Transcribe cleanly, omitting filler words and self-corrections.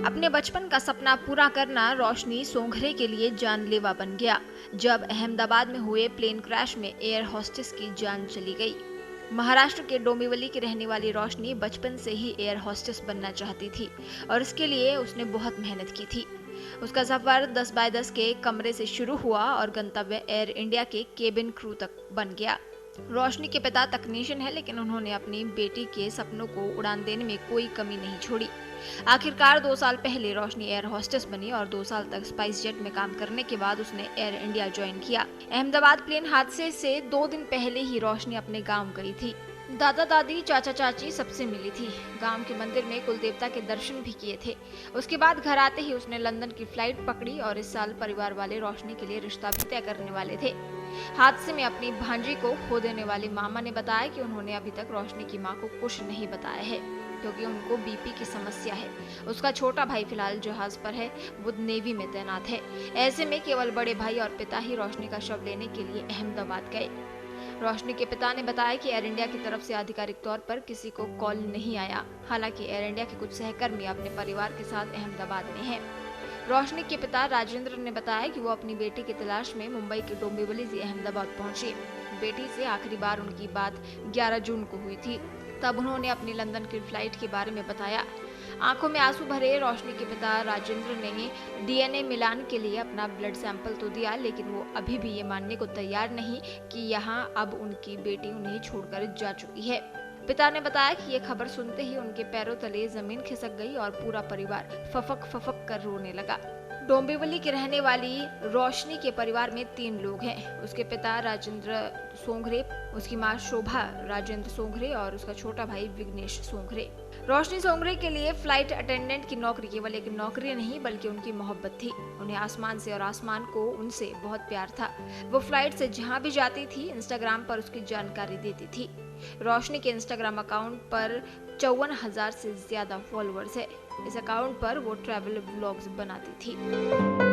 अपने बचपन का सपना पूरा करना रोशनी सोंघरे के लिए जानलेवा बन गया जब अहमदाबाद में हुए प्लेन क्रैश में एयर होस्टेस की जान चली गई। महाराष्ट्र के डोंबिवली की रहने वाली रोशनी बचपन से ही एयर होस्टेस बनना चाहती थी और इसके लिए उसने बहुत मेहनत की थी। उसका सफर 10 बाय 10 के कमरे से शुरू हुआ और गंतव्य एयर इंडिया के केबिन क्रू तक बन गया। रोशनी के पिता तकनीशियन है, लेकिन उन्होंने अपनी बेटी के सपनों को उड़ान देने में कोई कमी नहीं छोड़ी। आखिरकार 2 साल पहले रोशनी एयर होस्टेस बनी और 2 साल तक स्पाइस जेट में काम करने के बाद उसने एयर इंडिया ज्वाइन किया। अहमदाबाद प्लेन हादसे से 2 दिन पहले ही रोशनी अपने गांव गई थी। दादा दादी चाचा चाची सबसे मिली थी। गांव के मंदिर में कुल देवता के दर्शन भी किए थे। उसके बाद घर आते ही उसने लंदन की फ्लाइट पकड़ी और इस साल परिवार वाले रोशनी के लिए रिश्ता भी तय करने वाले थे। हादसे में अपनी भांजी को खो देने वाले मामा ने बताया कि उन्होंने अभी तक रोशनी की मां को कुछ नहीं बताया है क्योंकि उनको बीपी की समस्या है। उसका छोटा भाई फिलहाल जहाज पर है, वो नेवी में तैनात है। ऐसे में केवल बड़े भाई और पिता ही रोशनी का शव लेने के लिए अहमदाबाद गए। रोशनी के पिता ने बताया कि एयर इंडिया की तरफ से आधिकारिक तौर पर किसी को कॉल नहीं आया। हालांकि एयर इंडिया के कुछ सहकर्मी अपने परिवार के साथ अहमदाबाद में हैं। रोशनी के पिता राजेंद्र ने बताया कि वो अपनी बेटी की तलाश में मुंबई के डोंबिवली से अहमदाबाद पहुंचे। बेटी से आखिरी बार उनकी बात 11 जून को हुई थी। तब उन्होंने अपनी लंदन की फ्लाइट के बारे में बताया। आंखों में आंसू भरे रोशनी के पिता राजेंद्र ने डीएनए मिलान के लिए अपना ब्लड सैंपल तो दिया, लेकिन वो अभी भी ये मानने को तैयार नहीं कि यहाँ अब उनकी बेटी उन्हें छोड़कर जा चुकी है। पिता ने बताया कि ये खबर सुनते ही उनके पैरों तले जमीन खिसक गई और पूरा परिवार फफक फफक कर रोने लगा। डोंबिवली की रहने वाली रोशनी के परिवार में 3 लोग हैं। उसके पिता राजेंद्र सोंघरे, उसकी मां शोभा राजेंद्र सोंघरे और उसका छोटा भाई विघ्नेश सोंघरे। रोशनी सोंघरे के लिए फ्लाइट अटेंडेंट की नौकरी केवल एक नौकरी नहीं बल्कि उनकी मोहब्बत थी। उन्हें आसमान से और आसमान को उनसे बहुत प्यार था। वो फ्लाइट से जहां भी जाती थी इंस्टाग्राम पर उसकी जानकारी देती थी। रोशनी के इंस्टाग्राम अकाउंट पर 54,000 से ज्यादा फॉलोअर्स है। इस अकाउंट पर वो ट्रैवल व्लॉग्स बनाती थी।